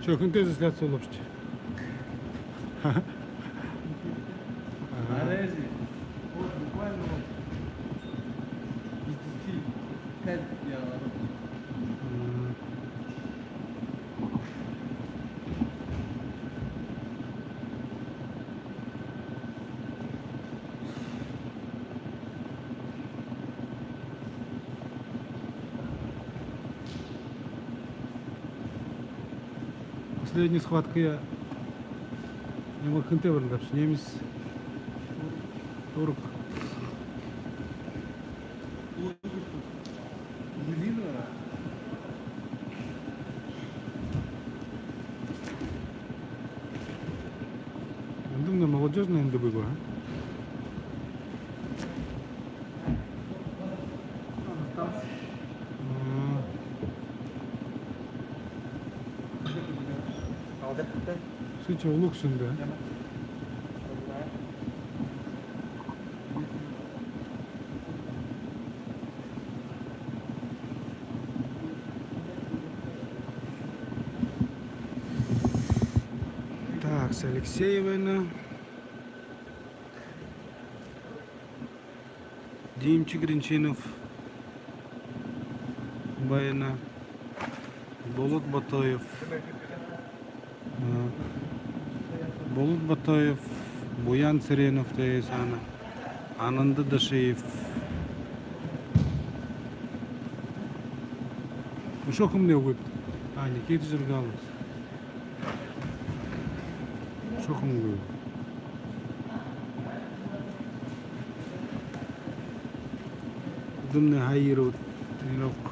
Чокун тез излят солопче. Арези. Вот буквально вот из 10 5 я Последняя схватка я не мог хынтеврын капчы. Немец турк. резиновая. Думаю, молодежная НДБ была. Остался. Шича улук шында. Так, с Алексеевна. Димчик Гринчинов. Байна. Болот Батоев. Болот Батоев. Буян Церенов Таисана. Ананда Дашиев. Что мне будет? А, Никита Жиргалов. Что мне будет? Думаю, Хаиру тренировку.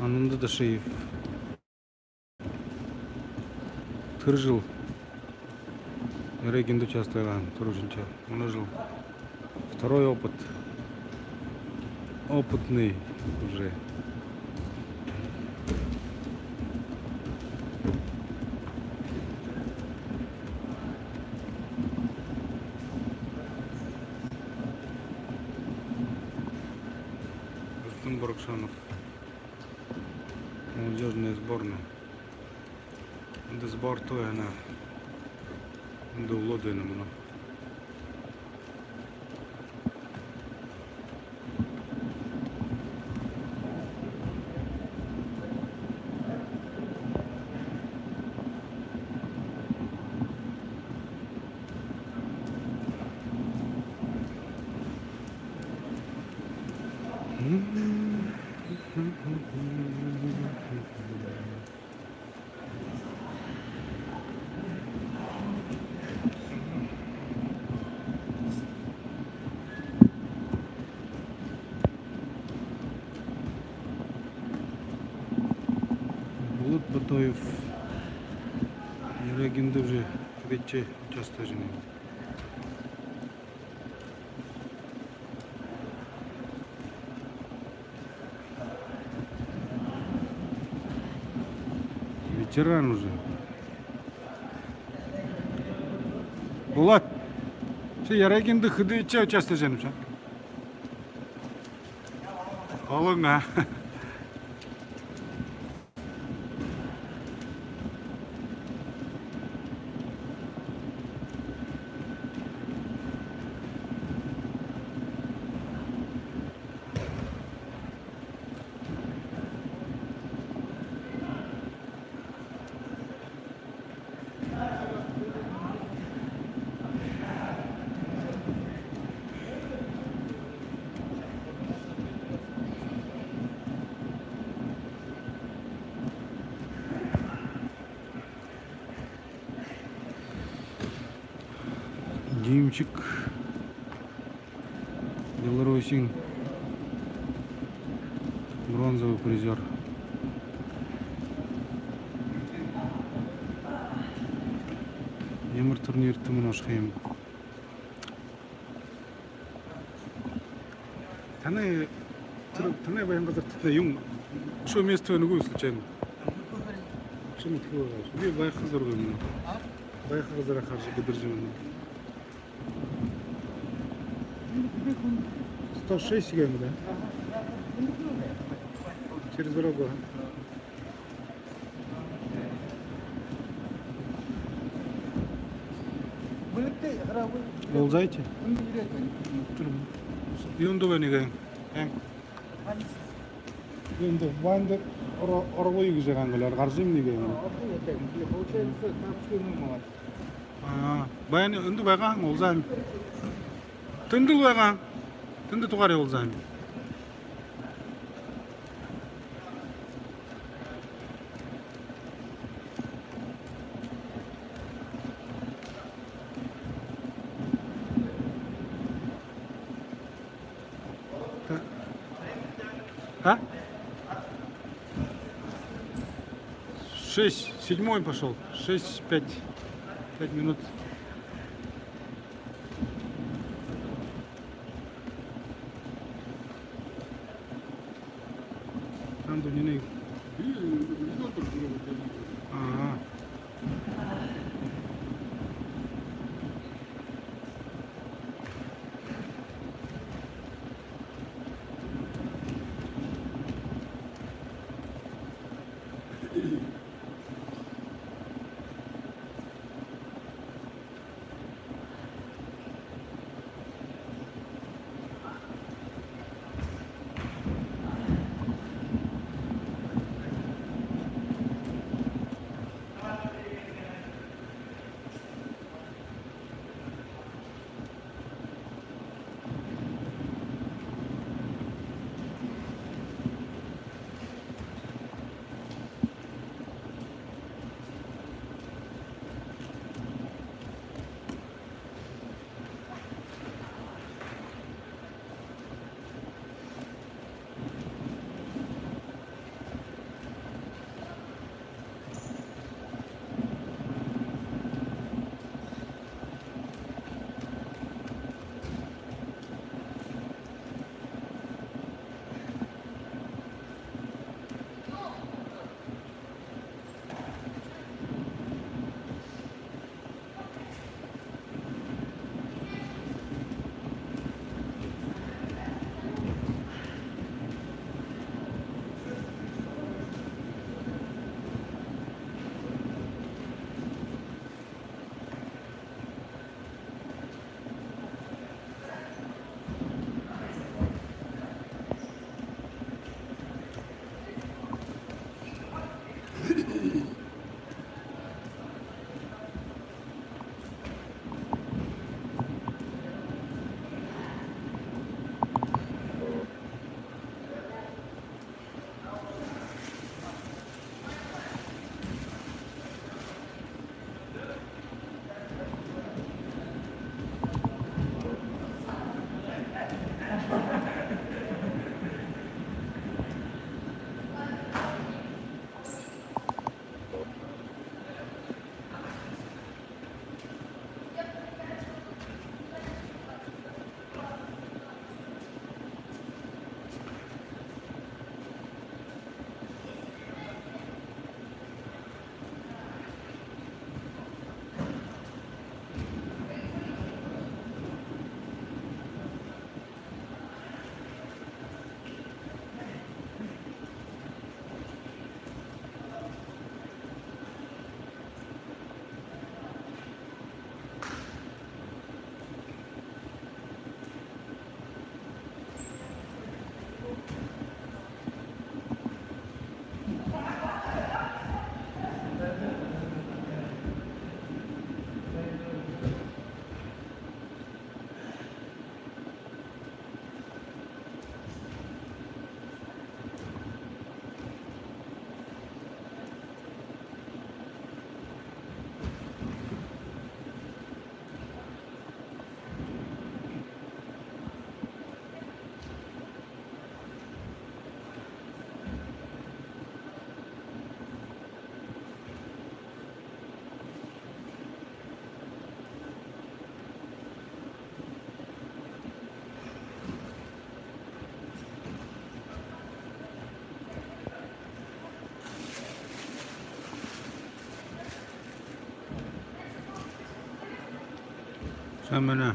Ананда Дашиев. 4 жыл регенде участвовал, Туржинча. Он жил. Второй опыт. Опытный уже. Рустам Баракшанов. Молодежная сборная. Да сбор то и она. Да улодена мно. Болот Батоев. Регенде уже вече участвует. Ветеран уже. Булат, şey Yaraginde hıdıça участвует sen. Oğlum ha. Любимчик. Белорусин. Бронзовый призер. Емір турнир тымын ошқайым. Таны баян қазір тұтына ең шо место өні көй случайно? Шо мұтлы бағаш? Бе бай қыздар ғой мұны. Бай қыздар ақаршы кедіржі мұны. 106 сегодня, да? Через дорогу. Олзайте? Юнду бәне гәң. Юнду бәнді орғы үйгі жаған ғылар. Қаржым не гәң? Бәне үнді бәған олзайм. Түнділ бәған. Түнді туғары олзайм. А? 6, 7 пошел. 6, 5 минут. Там не. Ага. Әміне.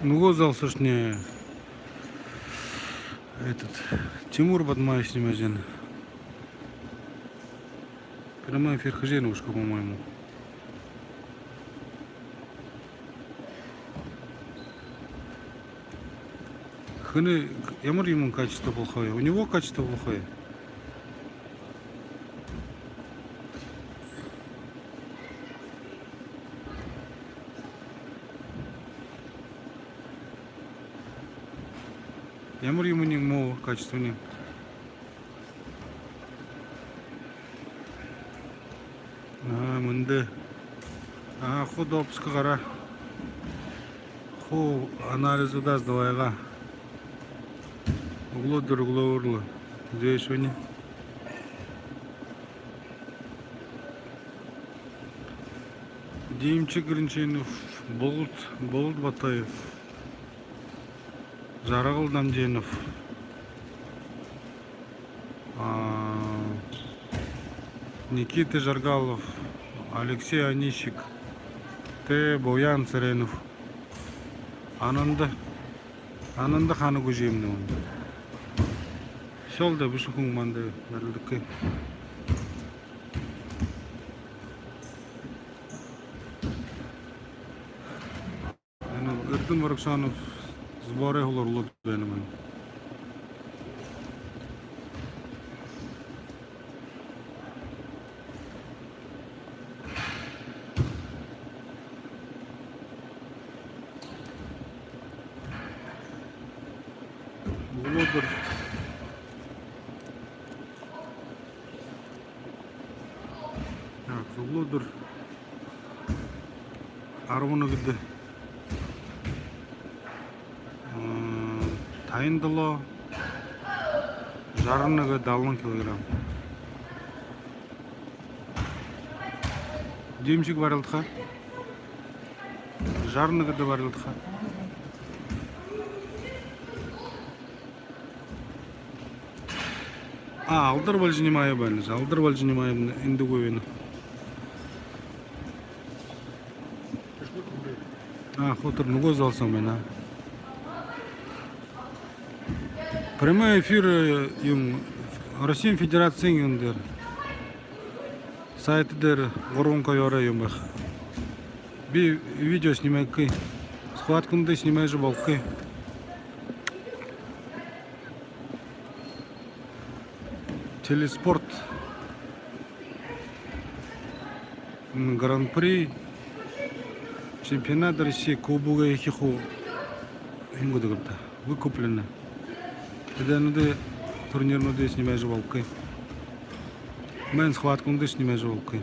Ну вот залсышне этот Тимур Бадмаев снимает. Прямой эфир Хаженовушка, по-моему. Хыны, ямыр ему качество плохое. У него качество плохое. Ямыр ему не мол качество не. Мынды. Ху допуска кара. Ху анализу да сдавайга. Углодыр угловырлы. Здесь они. Димчик Гринчинов, Болт Батаев, Жарагыл Дамженов, Никита Жаргалов, Алексей Онищик, Боян Царенов, Ананда Ханы Гужемный. Сол да бушукун манды нарлыкы. Эрдым Баракшанов сборы олорлук бенемен. Блогер Блогер Арвону гиде Тайындыло жарыныгы 70 килограмм. Демчик барылдыха. Жарыныгы да барылдыха. Алдар бал занимаю бәліз. Алдар бал занимаю инді көйені. Хотыр нұғы залсам мен. Прямой эфир Россия Федерации сайты дер Горунка Йора юмбах. Би видео снимай кы. Схваткунды снимай же балкы. Телеспорт. Гран-при. Чемпионат России Кубуга и Хиху. Выкуплено. Дәнуде турнирнуде снимай же балкы. Мен схваткунды снимай же балкы.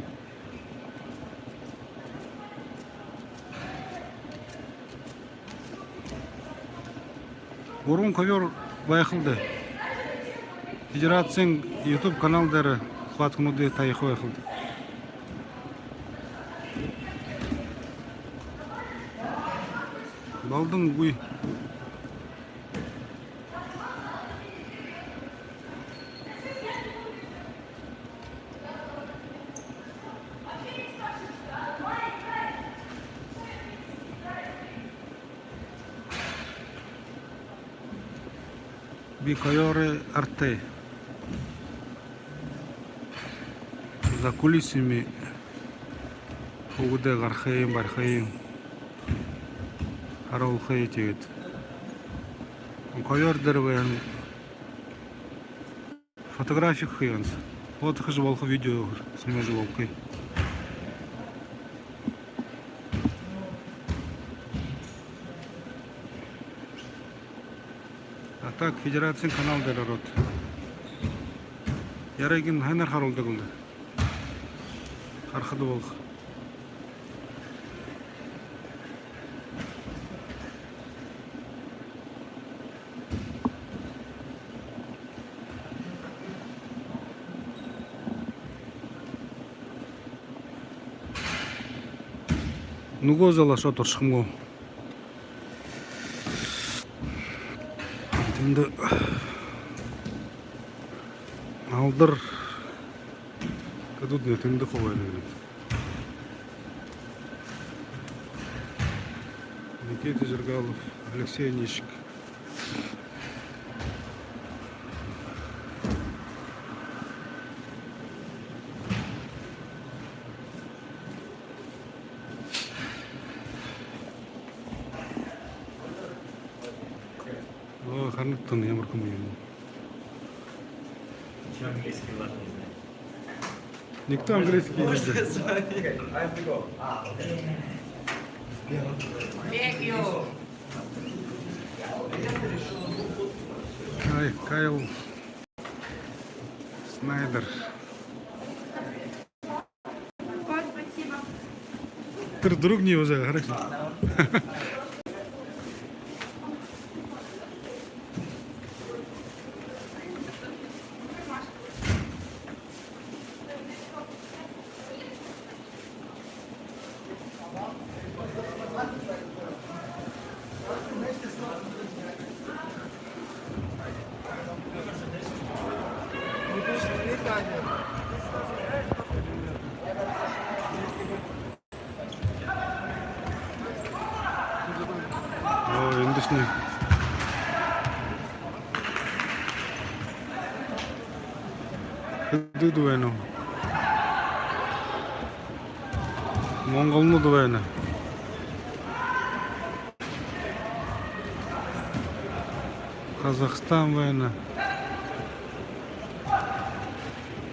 Горун ковер байқылды. Федерацияның YouTube каналдары қуатқынуды тайықы байқылды. Балдың бұй. Бикайоры арте. За кулисами угуде гархайын бархайын аралхай тегет. Кайор дервен фотографик хыянс. Вот хыжы волхы видео снимажы волкы. А так федерация каналдары рот. Ярайгин хайнар харулды кылды. Хархыды волх. Нуго зала шо туршымго. Енді алдыр кадуд нетінді қойды. Никита Жиргалов, Алексей Нищик. О, Харнеттон, я маркому ему. Еще английский важно не знать. Никто английский не знает. Кайл Снайдер. Спасибо. Ты друг не уже, хорошо. О, индусный. Куды дуэну? Монголну дуэну. Казахстан война.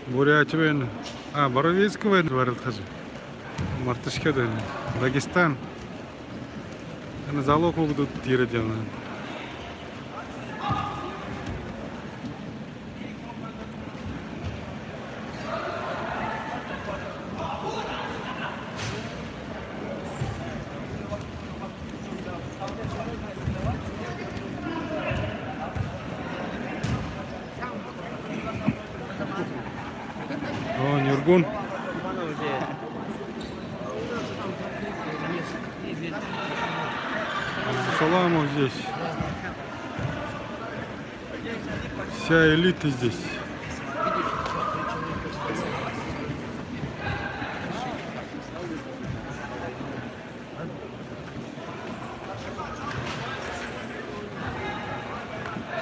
Бурятия война. А, Боровицкая война говорят хожу. Мартышка война. Дагестан. На залог будут тиры делать. О, Нюргун. Саламов здесь. Вся элита здесь.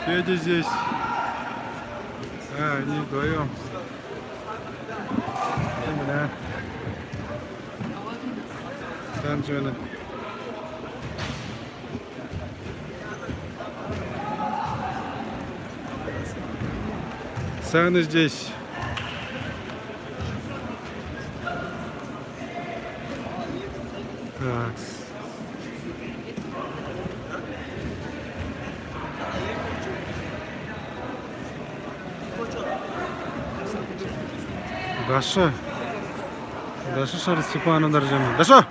Федя здесь. А, они вдвоем. Именно. Санджина. Саны здесь. Так. Даша. Даша Шарит Степановна Доржана. Даша!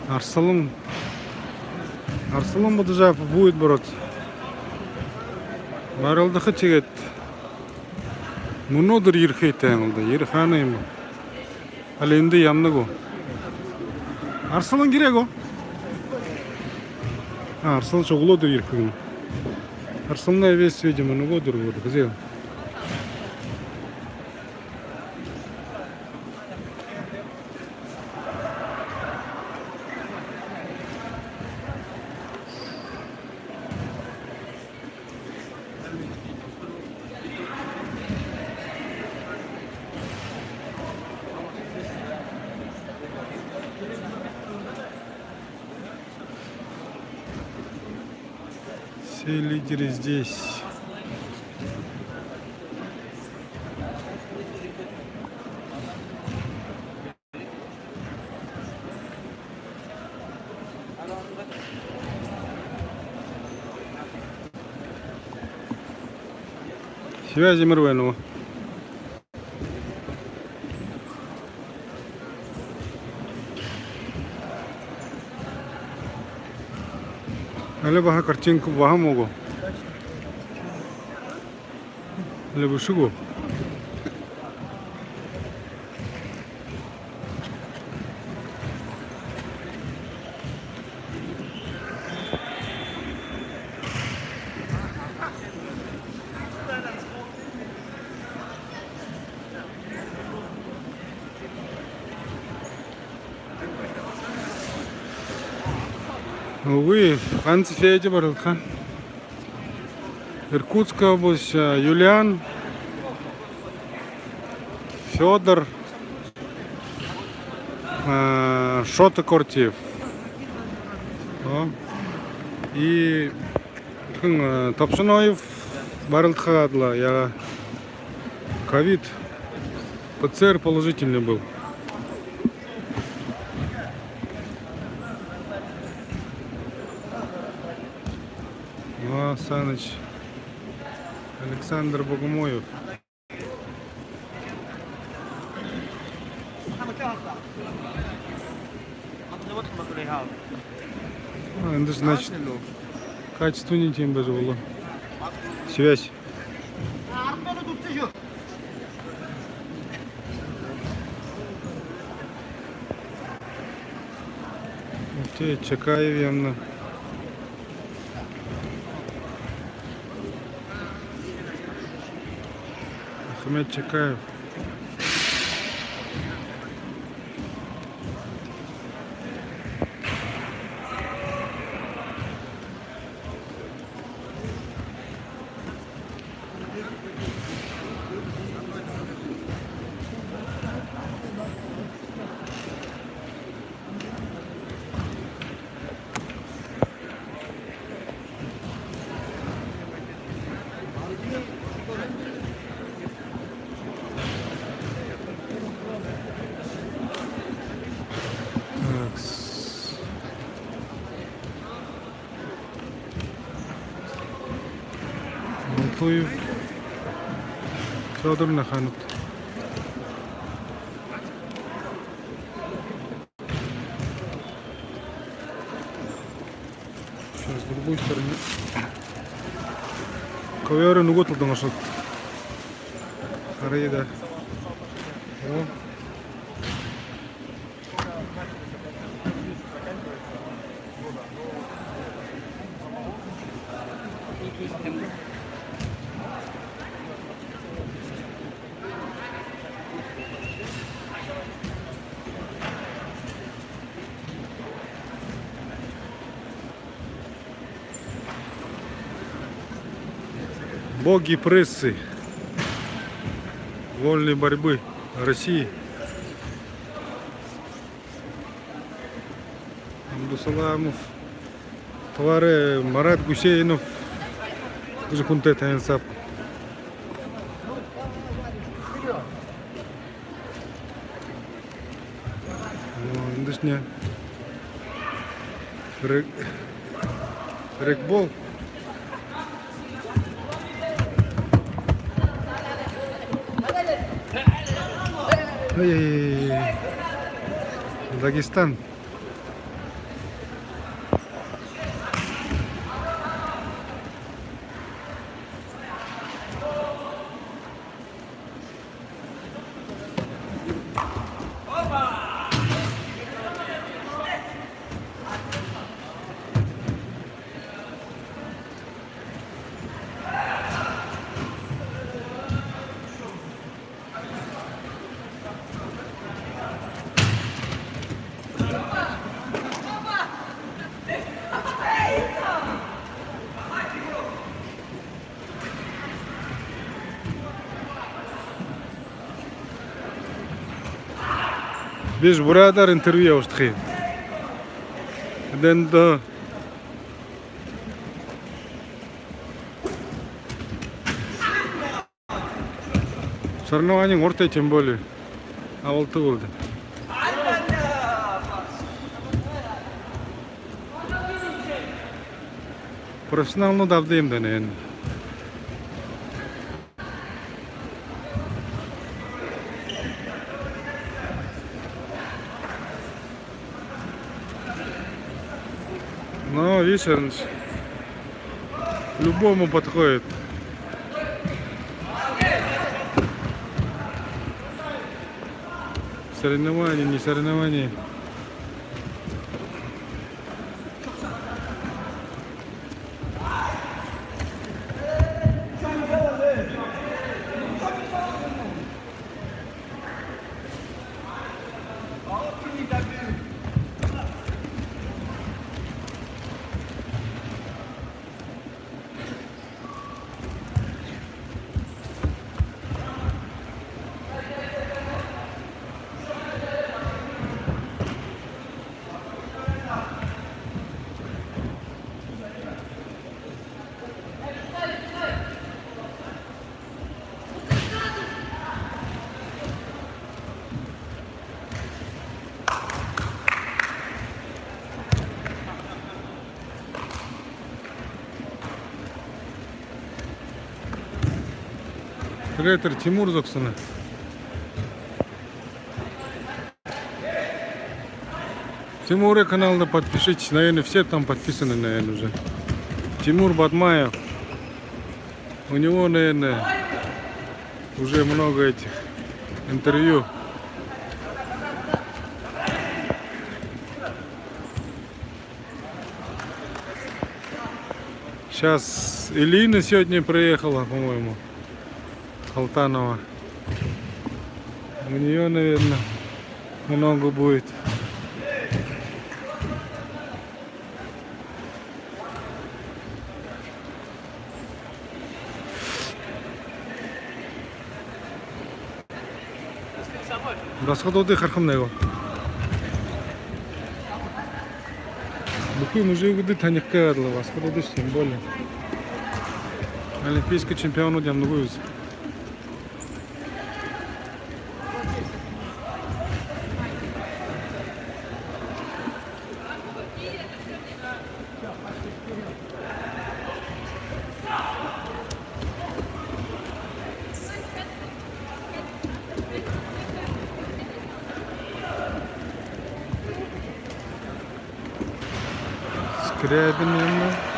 Арсалым буду жапы будет брат. Барылдықы тегет. Мұнодыр ерхейтен олды, ерханайым. Ал енді ямны го. Арсалын керек о. Арсалын çoğulodыр ерхеген. Арсалына вес видимо, ну годыр годы. Қызел. Все лидеры здесь. Связи Мирвенова. Либо картинку могу. Либо шугу. Увы, Франция Федя Барылхан. Иркутская область, Юлиан, Федор, Шота Кортиев. И Топшиноев Барылхадла. Я ковид, ПЦР положительный был. Саныч, Александр Богомоев. Это значит, качество не тем даже было. Связь. Чакаев явно. Ахмед Чакаев. Алтуев Федор Наханов. Сейчас с другой стороны. Ковёры нуготылды нашот. Арайда. О. Боги прессы, вольной борьбы России. Абдусаламов, товары Марат Гусейнов, Жихунте Таянсап. Индусня. Рекбол. Дагестан. Biz buralar intervju yaptık. Dendo. Соревнований орта тем более. Авалты болды. Профессионалны давды емді енді. Ну, видишь, любому подходит. Соревнования, не соревнования. Креатор Тимур Зоксана. Тимур канал подпишитесь, наверное, все там подписаны, наверное, уже. Тимур Батмаев. У него, наверное, уже много этих интервью. Сейчас Илина сегодня приехала, по-моему. Алтанова. У нее, наверное, много будет. Расходы хархамнего. Буквы мужи выйдут, а не кадла вас. Расходы тем более. Олимпийский чемпион удем нугуюз. Скрябин yanına.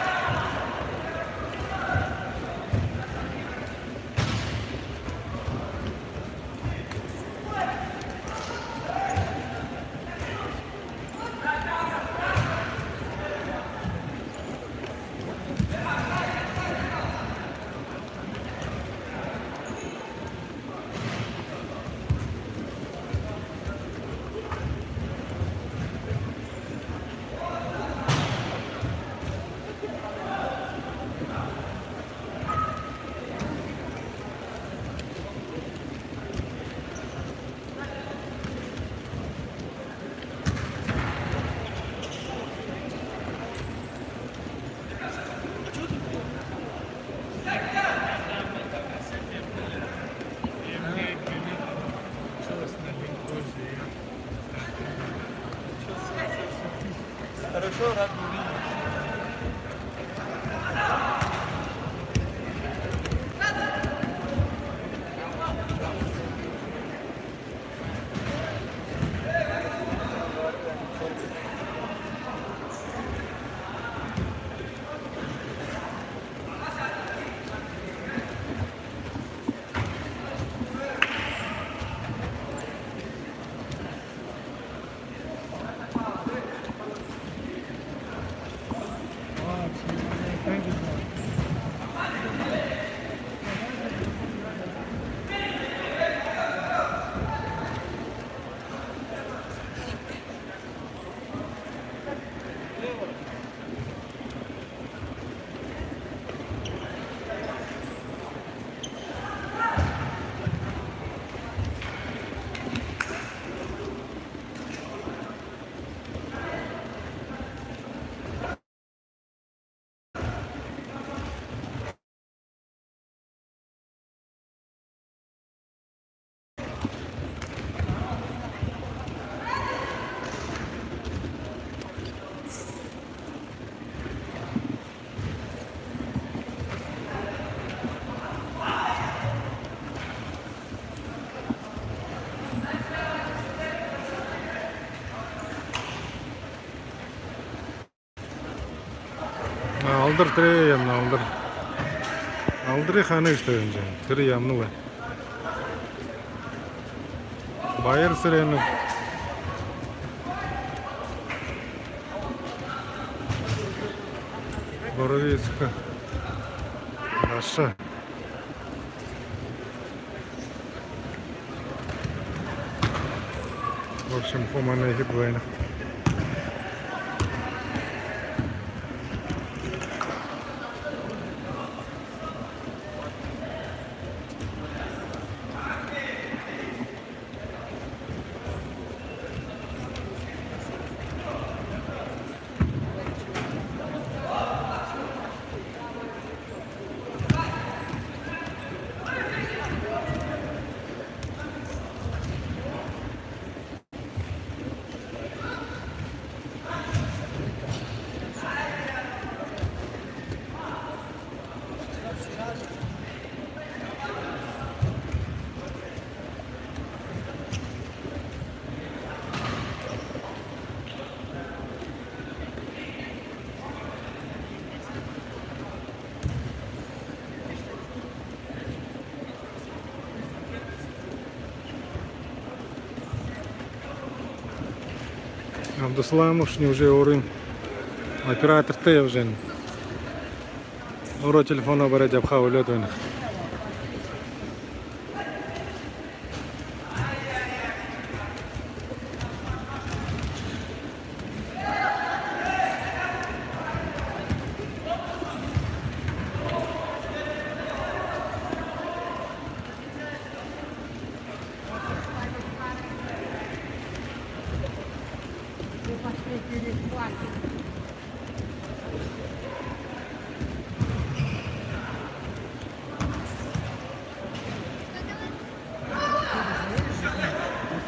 Хорошо, рад увидеть. Алдар тірі ямны алдар. Алдыры ханы іштеген жан. Тірі ямны бай. Байыр сірені. Боровецка. Наша. В общем, хумана гидвайна. Абдусаламовшний уже орын. Оператор Т уже. Оро телефона берет жапха өлөт ойнак.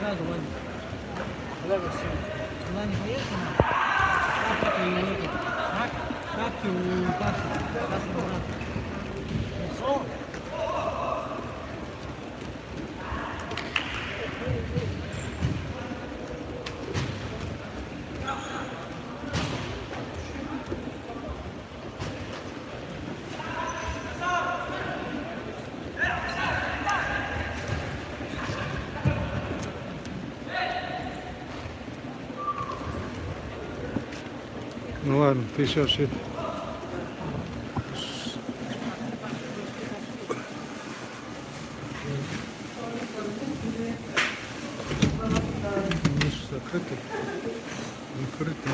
Сразу, Ваня. Давай во всем. Она не поехала? Как ты у этого? Как ты у Паши? Все? Ну ладно, ты сейчас это. Ниша закрыта. Закрыта.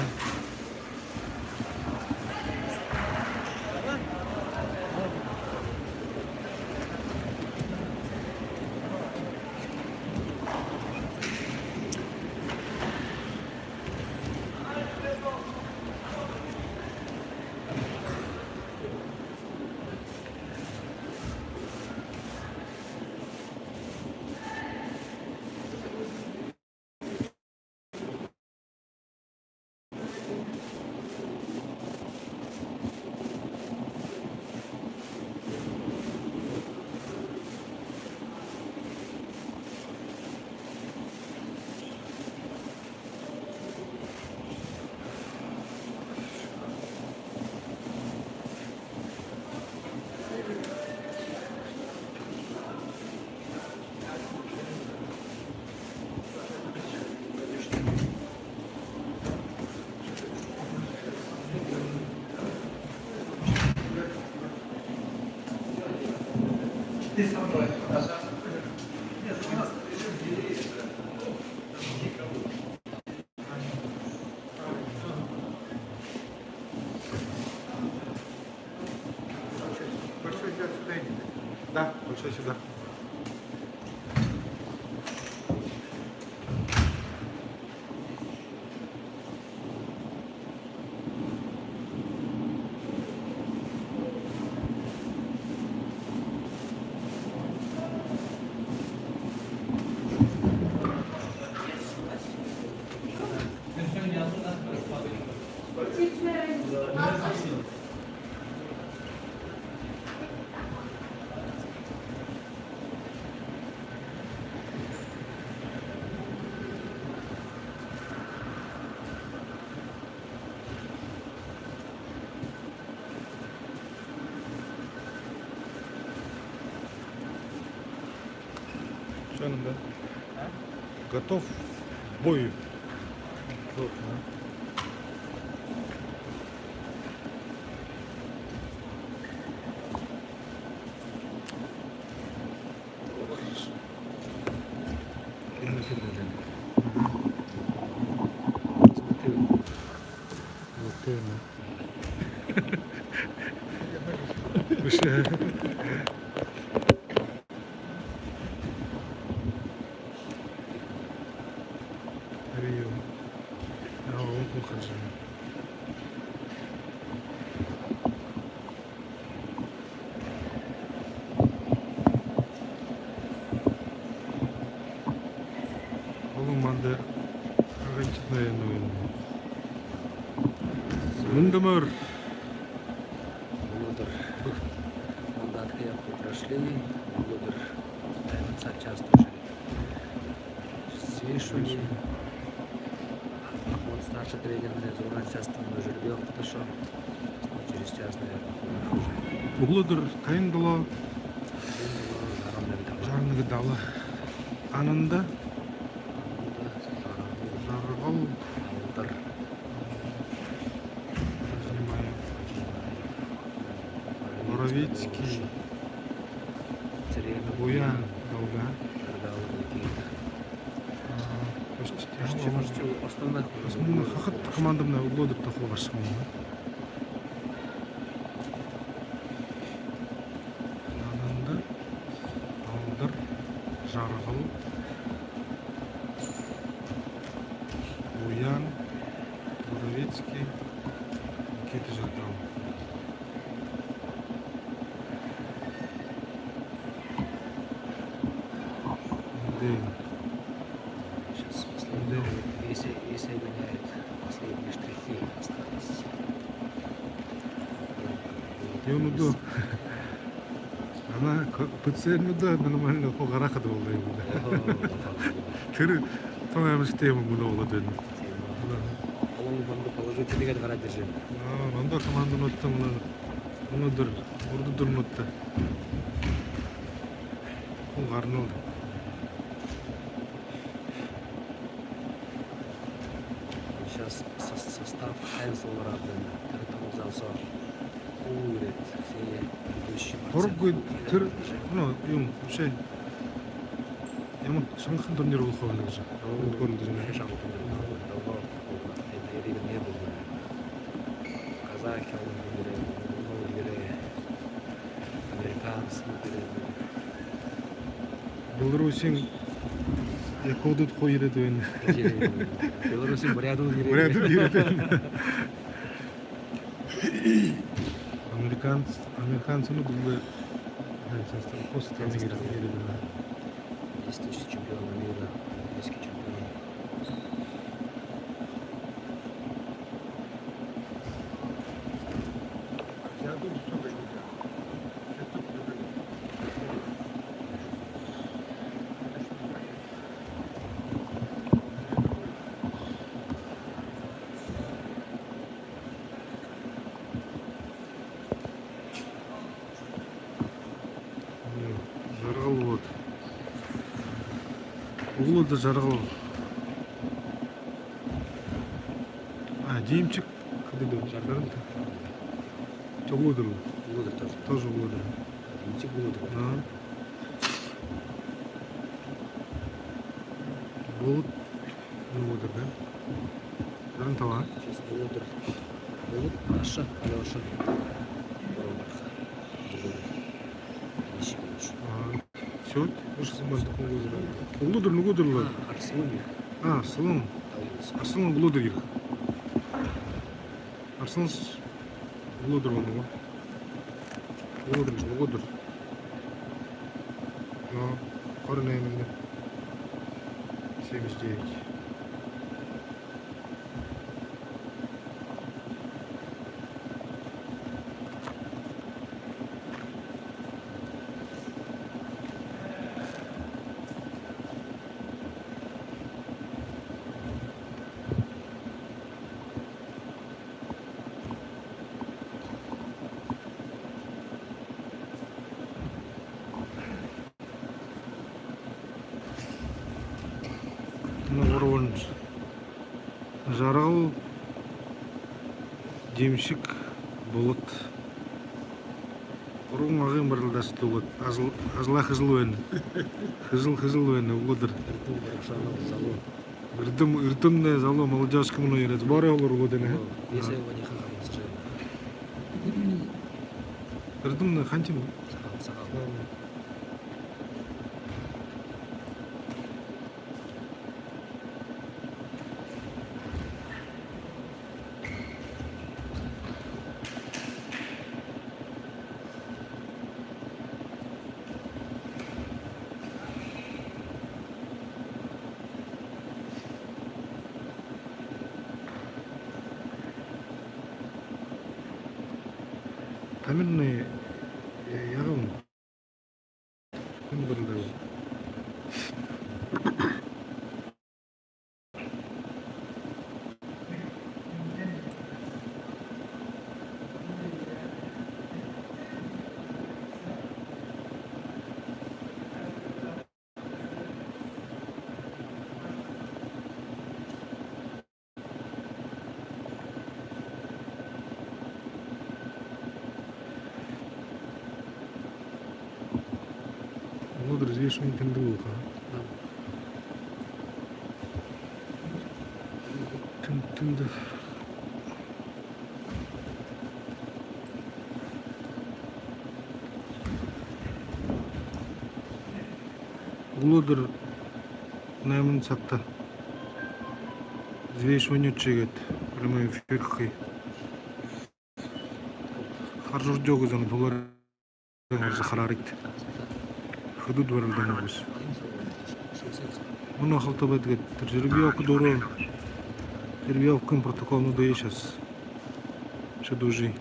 Да, большой сюда. Шанында. Готов к бою. Готов, Уже. Рио. Он кухаржа. Oğlum ben de Аргентина oyunu. Мындымыр. Володар. Мандаты прошли. Володар до конца часто уже свешивали. Вот старший тренер мне Зуран часто уже любил, что через час, наверное, уже. Углыдыр тайындыла. Жарыныгы дала. Анында жарғал. Моровицкий. Буян долга. Основных хахат командамна углыдыр таху башкан. Анында алдыр жарғал. Буян, Моровицкий, Никита Жардал. Сейчас последний. Если гоняет последние штрихи, остались. Юнуду. Она пациентнуда нормально хогарахады болды енді. Тірі тоңамыш тема мұны болады енді. Алың банды положительный қара держи. Онда команданы өтті мұны дүр, ұрды дүрін өтті. Ол қарын олды. Сейчас состав Хэнс оларады. Тірі тоңызалса уйрет. Все ведущие. Қорып көй түр, юм, вообще, ямын шаңқын турнир ол қойылығы жа. Ол көрінді және. Давно это не было. Казахи он американцы Белорусин якодут қойыреді өйні. Белорусин буряду Буряду береді. Американцыны бұлды после того не действующий чемпион мира, олимпийский чемпион. Жарғал вот. Углы да жарғал. Демчик. Куда жарғал? Углыдыр. Лудер тоже. Тоже углыдыр. Демчик Лудер. Болот. Углыдыр, да? Жарын тала. Сейчас Лудер. Лудер. Аша. Алеша. Все, углыдыр, углыдыр. Арслан. Арслан углыдыр. Арслан углыдыр оны. Углыдыр. Қорын әймінде. 79. Нұрын жарал демшік болыт. Ұрын ағын бірілдасы тұлыт. Азла хызыл өйін. Хызыл өйін ұлыдыр. Үртімне зало молодежка мұны ерет. Бары олар ұлыдыны. Үртімне қантим? Тамирный яғым күн бірілді. Лодыр извешен тінді болға. Тінді. Лодыр наймын сатта. Извешен өтшегет. Прямой эфирхи. Харжур жоғы заны бұлар қарарит. Худуд варылдан өз. Мұны ақылта бәдігет. Жербияуқы дұры. Жербияуқын протоколны да ешес. Шедужи.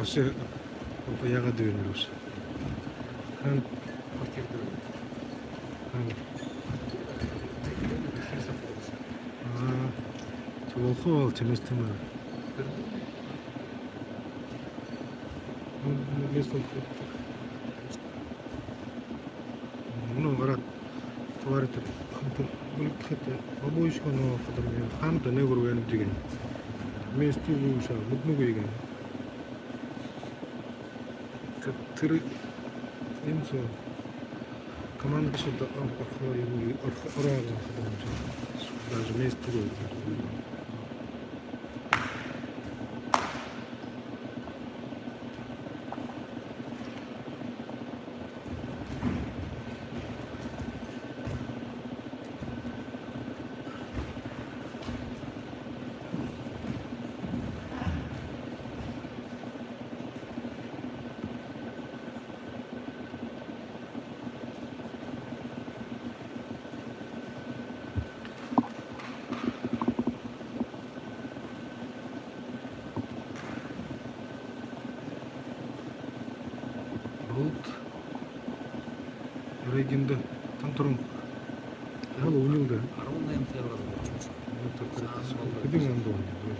Осы яға дөйін өз. Волху ал теместі ма? Мұны ғарат туаритіп, бүлік қыты, обойшқа но қыдырмен, қамды не көру әніп деген. Месті ұлыша, мұтны көйген. Тыры емсо команда кіші ұрағын қыдырмен. Даже месті көйген. Регенді тантұрын ал ойнылды. Арауындайым тәрбір Кеден әнді ойнылды.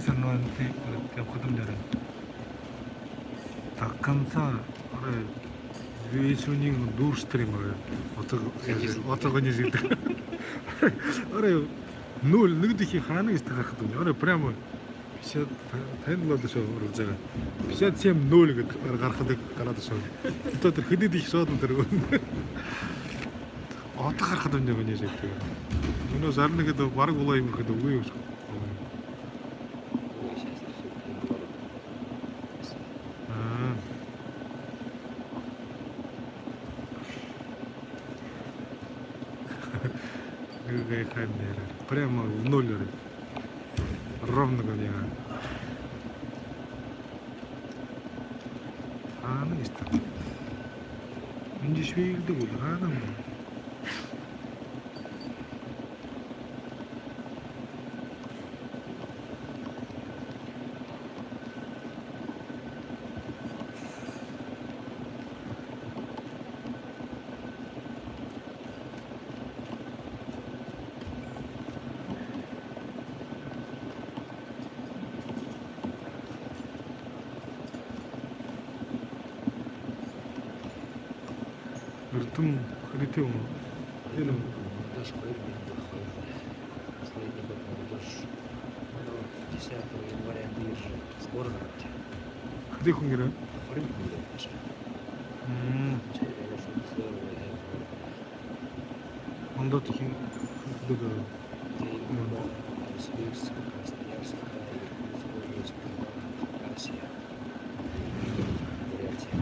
Христиануанты кепхадымдары. Такканса ары весюнин душ стримеры. Отого не жит. Ары ноль нигде ханы истахадым. Ары прямо 50 тенлады шо уржага. 57-0 гэ аргахадык карады шо. Тотор хидид их шоатын дөрөв. Ата гарахадым деп не жекти. Муну зарныгы да барып улайым гэдэг үгүй юу. Прямо в ноль. Ровно как я. Ну есть так. Инди швейгді болды, адам. Ртом хотел, или Молодежь ходит, последний год молодежь до 10 января биржи сборная. хотел хунгера. Ходит будет наша. Он до таких до Новосибирск, Красноярск, Иркутская область, Россия, Бурятия.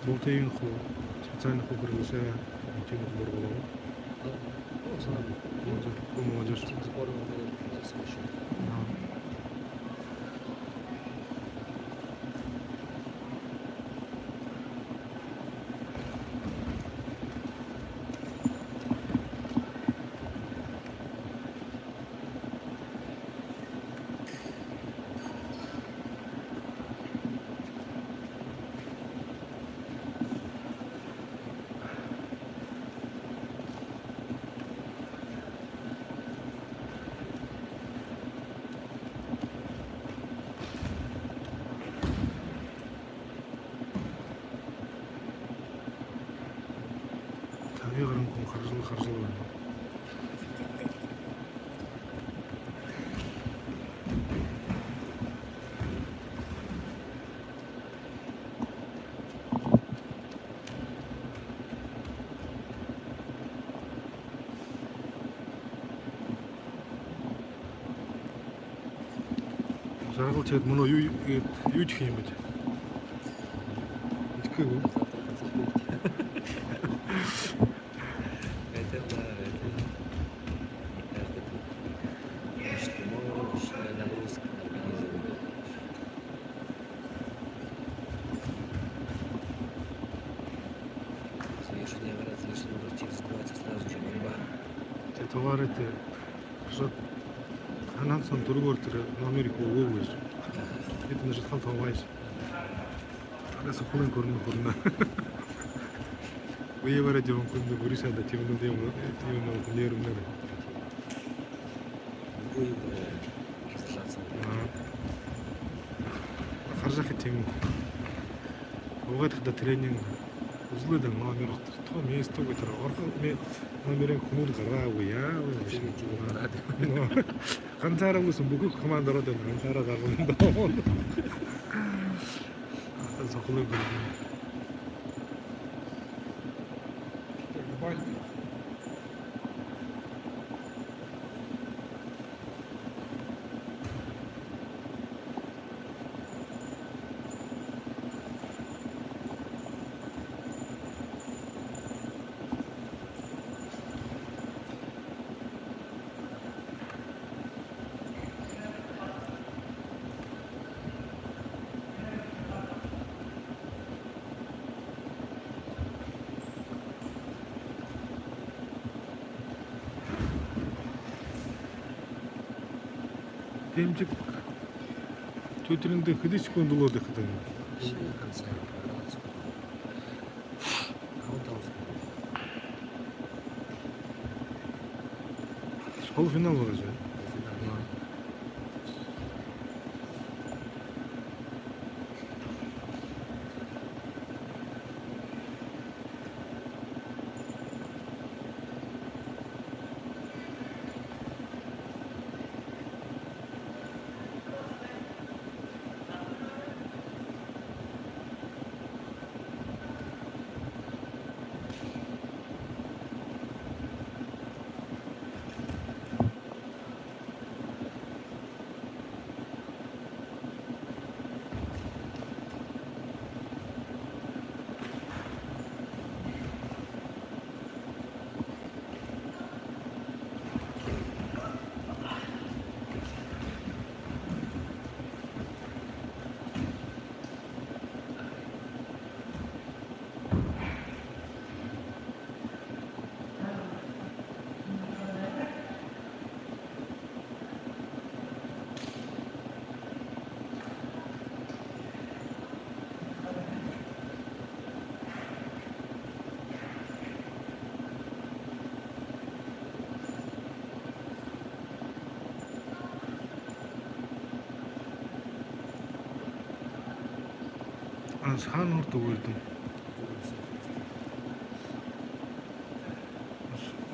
болтайын ху специально ху приглашая тем сбор было. Ну, в основном, Молодежь. тем сборная молодежь совершенно. Табиғырын құн қаржылы. Жаргал чет мұны үй бит. Иткі бұл. Это да, это не каждый тут. Что мощная нагрузка на организм. Завершение врат, лишний вратик закрывается сразу же борьба. Те товарите, что анансон тургортыры в Америку уловыш. Это даже стал товарищ. Арасы хулын көрінді. Уе бара жауын күнді көрішады, темінің темінің күнерімдері. Любой раздражаться. Қаржақы темін. Оғайтықта тренинг. Uzlıydı номер. Tam место götürü. Orada номерен kumur kara uya. Kançara mısın? Bugün komandara dön. Kançara karnında. Sakılıyor böyle. Демчик төтіріңді қыды секундыларды қыдың. Все конца прорваться. А вот там сколько? Полуфинал уже. Полуфинал. Хан орто көрдім.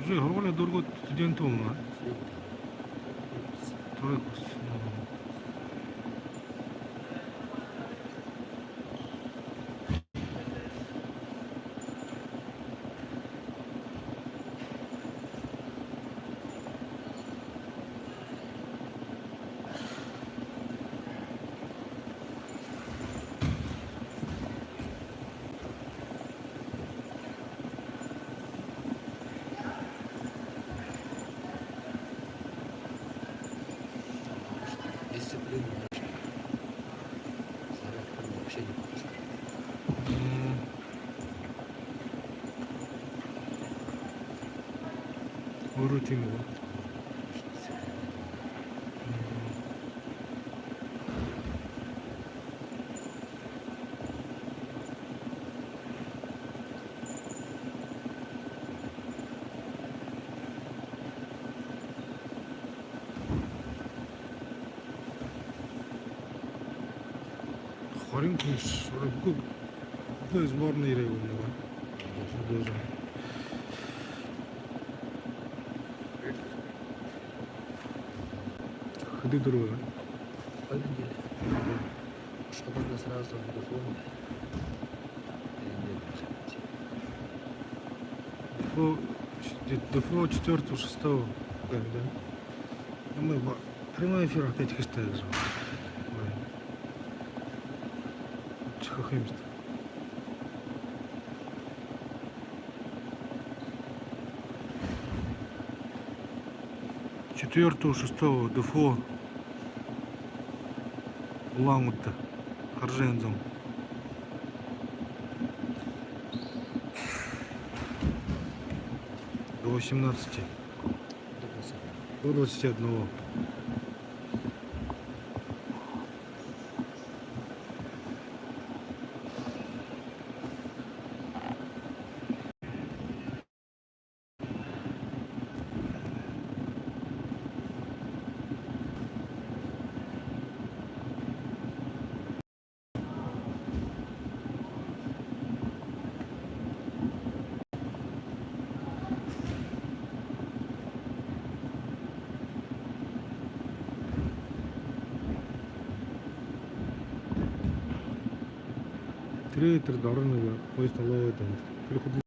Уже Хорвалия дөргөт студент болма. Второй курс. Дисциплина. Характер вообще не просто. Рутина. Хоринг бүкіл сборная ирек болмаған. Даже. Ходи дорога. Победили. Что-то сразу духовно. ДФО 4-6 да. Мы прямой эфир опять хэштег же. Чихахимст. 4-6 ДФО Улан-Удэ Харжензон. До 18. До 21. Трейдер дарынығы поезд алауы дәмді.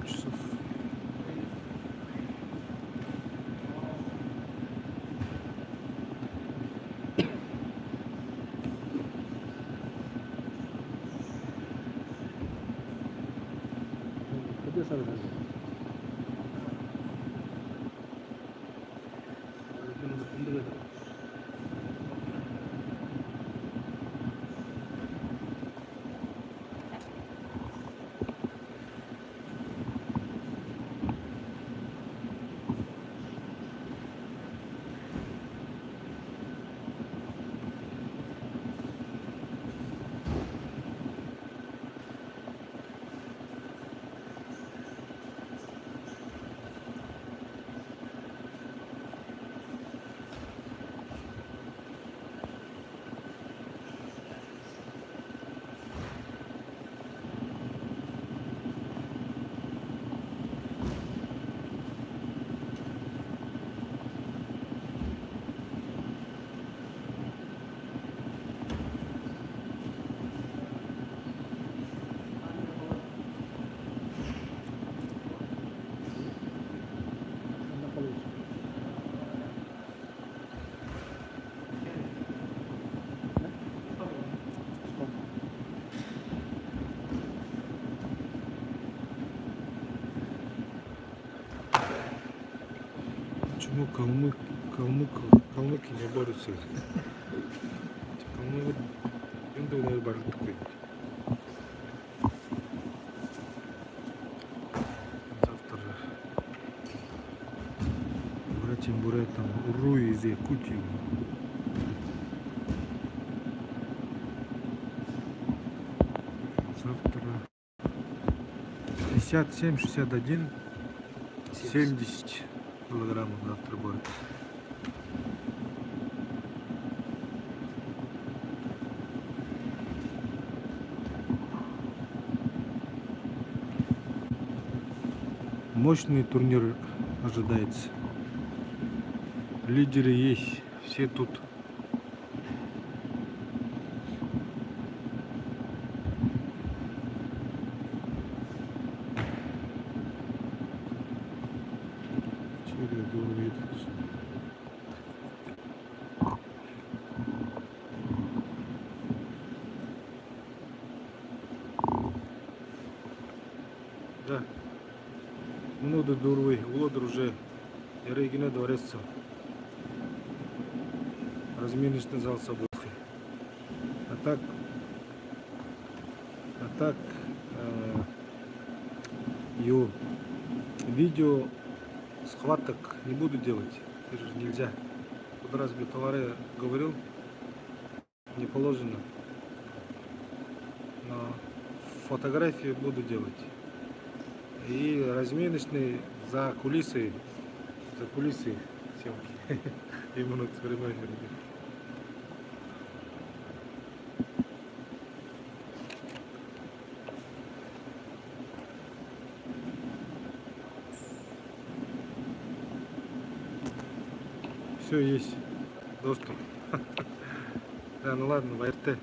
Часов. Почему калмыки не борются? Калмык енді олай бар такой. Завтра братьям бурятам Уру из Якутии. Завтра 57, 61, 70 килограммов завтра будет. Мощный турнир ожидается. Лидеры есть, все тут. Да. Много дурвы, улодыр уже Ярегине дворецом. Разминочный зал событий. А так видео схваток не буду делать. Это же нельзя. Тут раз в товары говорил, не положено. Но фотографии буду делать. И разминочный за кулисой съемки. Именно эксперимент. Все есть доступ. Да, ну ладно, в РТ.